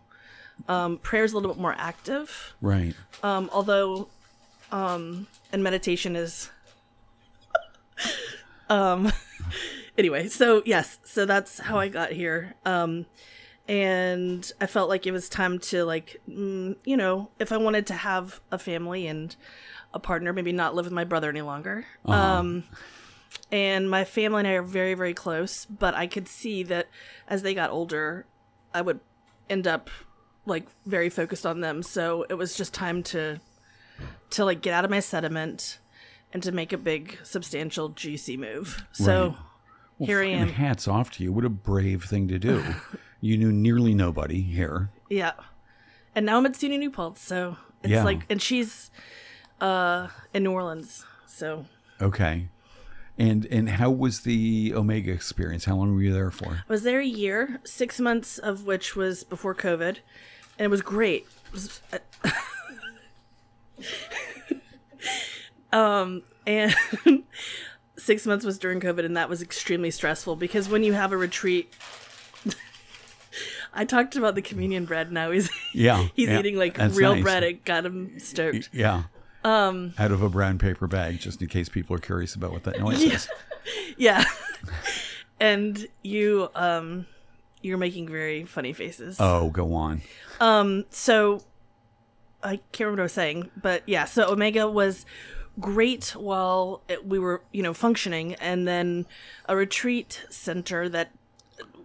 prayer is a little bit more active. Right. Although and meditation is anyway, so yes, so that's how I got here. And I felt like it was time to like if I wanted to have a family and a partner, maybe not live with my brother any longer. And my family and I are very, very close, but I could see that as they got older, I would end up like very focused on them. So it was just time to like get out of my sediment and to make a big, substantial, juicy move. So Right. Well, here I am. Hats off to you. What a brave thing to do. You knew nearly nobody here. Yeah. And now I'm at SUNY New Paltz. So it's Yeah. like, and she's in New Orleans. So Okay. And how was the Omega experience? How long were you there for? I was there a year, 6 months of which was before COVID. And it was great. It was, and 6 months was during COVID, and that was extremely stressful because when you have a retreat, I talked about the communion bread. Now he's Yeah. he's yeah, eating like that's real nice. bread. It got him stoked. Yeah. Out of a brown paper bag, just in case people are curious about what that noise is. Yeah, and you're making very funny faces. Oh, go on. So I can't remember what I was saying, but yeah. So Omega was great while we were, functioning, and then a retreat center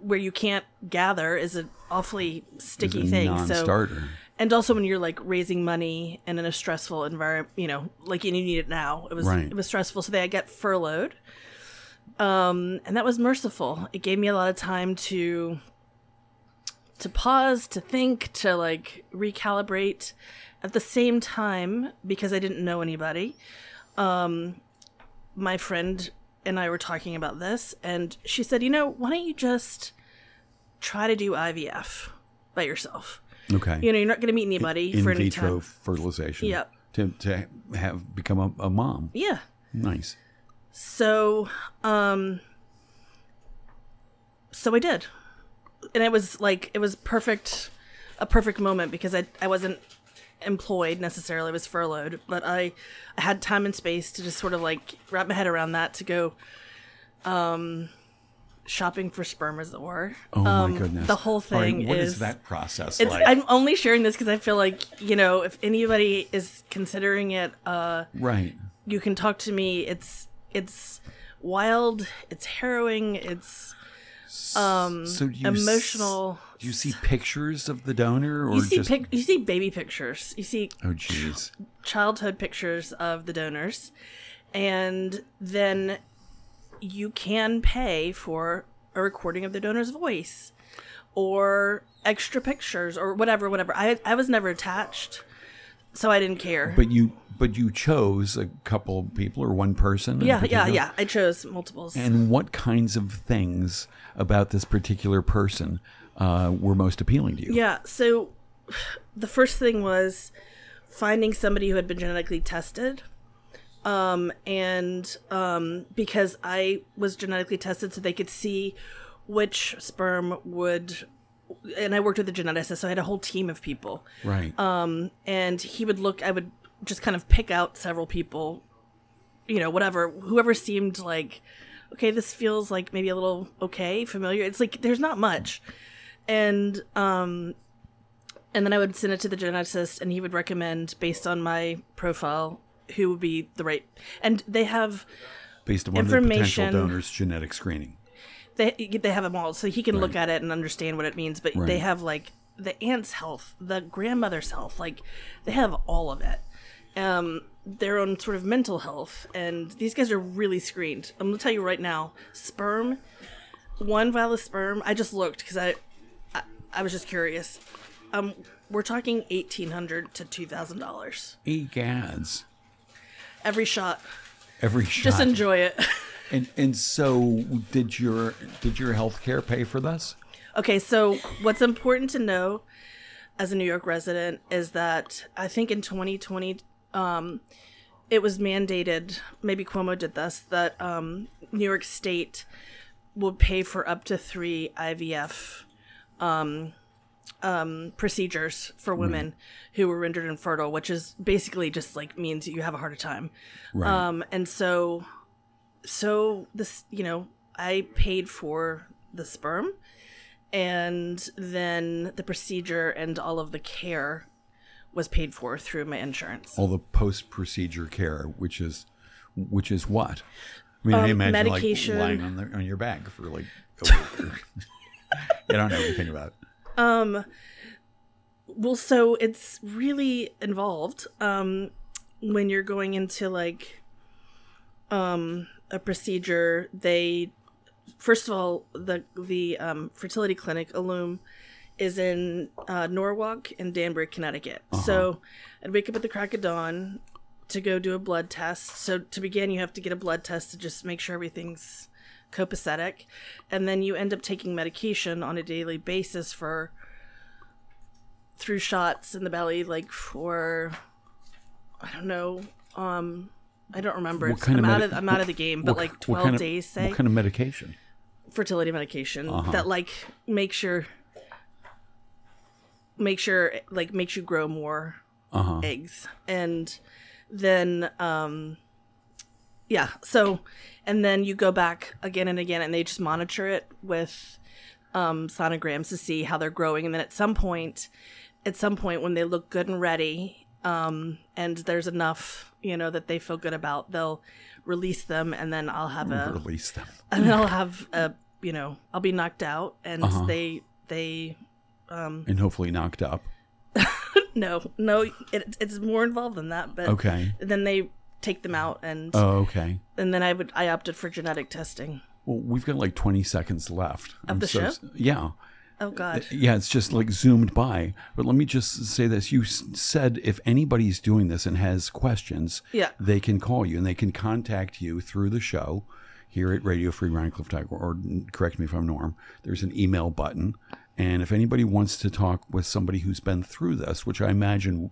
where you can't gather is an awfully sticky It's a thing. non-starter. And also when you're like raising money and in a stressful environment, like you need it now. Right. It was stressful, so I got furloughed, and that was merciful. It gave me a lot of time to pause, to think, to like recalibrate. At the same time, because I didn't know anybody, my friend and I were talking about this, and she said, why don't you just try to do IVF by yourself? Okay. You're not going to meet anybody In for any vitro time. fertilization. Yep. To have become a mom. Yeah. Nice. So I did. And it was perfect, a perfect moment because I wasn't employed necessarily. I was furloughed, but I had time and space to just sort of like wrap my head around that, to go shopping for sperm, as it were. Oh my goodness. The whole All right, thing what is that process it's, like? I'm only sharing this because I feel like, if anybody is considering it, Right. you can talk to me. It's wild. It's harrowing. It's So do you emotional. Do you see pictures of the donor, or You see just? you see baby pictures. You see Oh, jeez. childhood pictures of the donors, and then you can pay for a recording of the donor's voice or extra pictures or whatever. I was never attached, so I didn't care. But you chose a couple of people or one person. in Yeah. particular? I chose multiples. And what kinds of things about this particular person were most appealing to you? Yeah, so the first thing was finding somebody who had been genetically tested. Because I was genetically tested so they could see which sperm would, and I worked with a geneticist, so I had a whole team of people. Right. And I would just kind of pick out several people, whoever seemed like, okay, this feels like maybe a little familiar. It's like, there's not much. And And then I would send it to the geneticist, and he would recommend, based on my profile, who would be the right. And they have based upon the potential donor's genetic screening. They have them all, so he can look at it and understand what it means. But they have like the aunt's health, the grandmother's health, like they have all of it. Their own sort of mental health, and these guys are really screened. I'm gonna tell you right now, sperm, one vial of sperm. I just looked because I was just curious. We're talking $1,800 to $2,000. Egads. Every shot. Every shot. Just enjoy it. And so did your healthcare pay for this? Okay, so what's important to know as a New York resident is that I think in 2020 it was mandated, maybe Cuomo did this, that New York State would pay for up to 3 IVF procedures for women who were rendered infertile, which is basically just like means you have a harder time. Right. And so this, I paid for the sperm, and then the procedure and all of the care was paid for through my insurance. All the post-procedure care, which is what? I mean, I imagine medication, like lying on your back for like a week. I don't know anything about it. Well, so it's really involved when you're going into like a procedure. They first of all, the fertility clinic Illum is in Norwalk and Danbury, Connecticut. So I'd wake up at the crack of dawn to go do a blood test. So to begin, you have to get a blood test to just make sure everything's copacetic, and then you end up taking medication on a daily basis through shots in the belly, like for, I don't know, I don't remember. I'm out of the game, but like 12 days, say. What kind of medication? Fertility medication that like makes you grow more eggs, and then so, and then you go back again and again, and they just monitor it with sonograms to see how they're growing, and then at some point when they look good and ready, and there's enough, that they feel good about, they'll release them, and then I'll have I'll be knocked out, and they and hopefully knocked up. No, it's more involved than that, but okay. Then they take them out, and okay. And then I opted for genetic testing. Well, we've got like 20 seconds left of the show. Yeah. Oh God. Yeah, it's just like zoomed by. But let me just say this: you said if anybody's doing this and has questions, they can call you and they can contact you through the show here at Radio Free Rhinecliff Tiger, or correct me if I'm Norm. There's an email button, and if anybody wants to talk with somebody who's been through this, which I imagine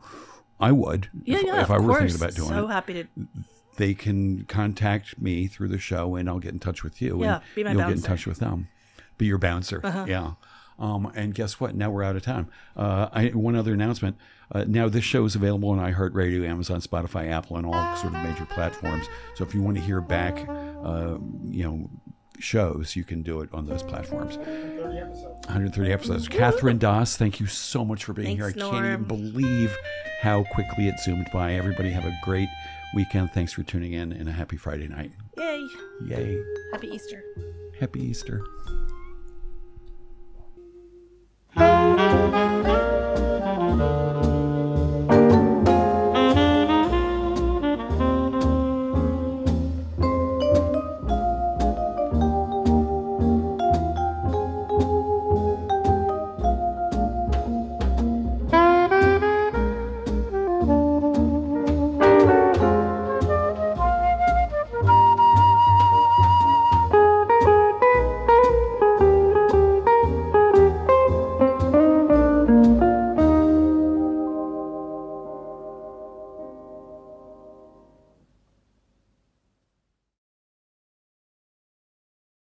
I would, if I were thinking about doing it. So happy to. They can contact me through the show, and I'll get in touch with you. Yeah, and be my you'll bouncer. get in touch with them. Be your bouncer. Yeah. And guess what? Now we're out of time. One other announcement. Now this show is available on iHeartRadio, Amazon, Spotify, Apple, and all sort of major platforms. So if you want to hear back, shows, you can do it on those platforms. 130 episodes. Katherine Doss, thank you so much for being here. I can't even believe how quickly it zoomed by. Everybody have a great weekend. Thanks for tuning in, and a happy Friday night. Yay. Yay. Happy Easter. Happy Easter.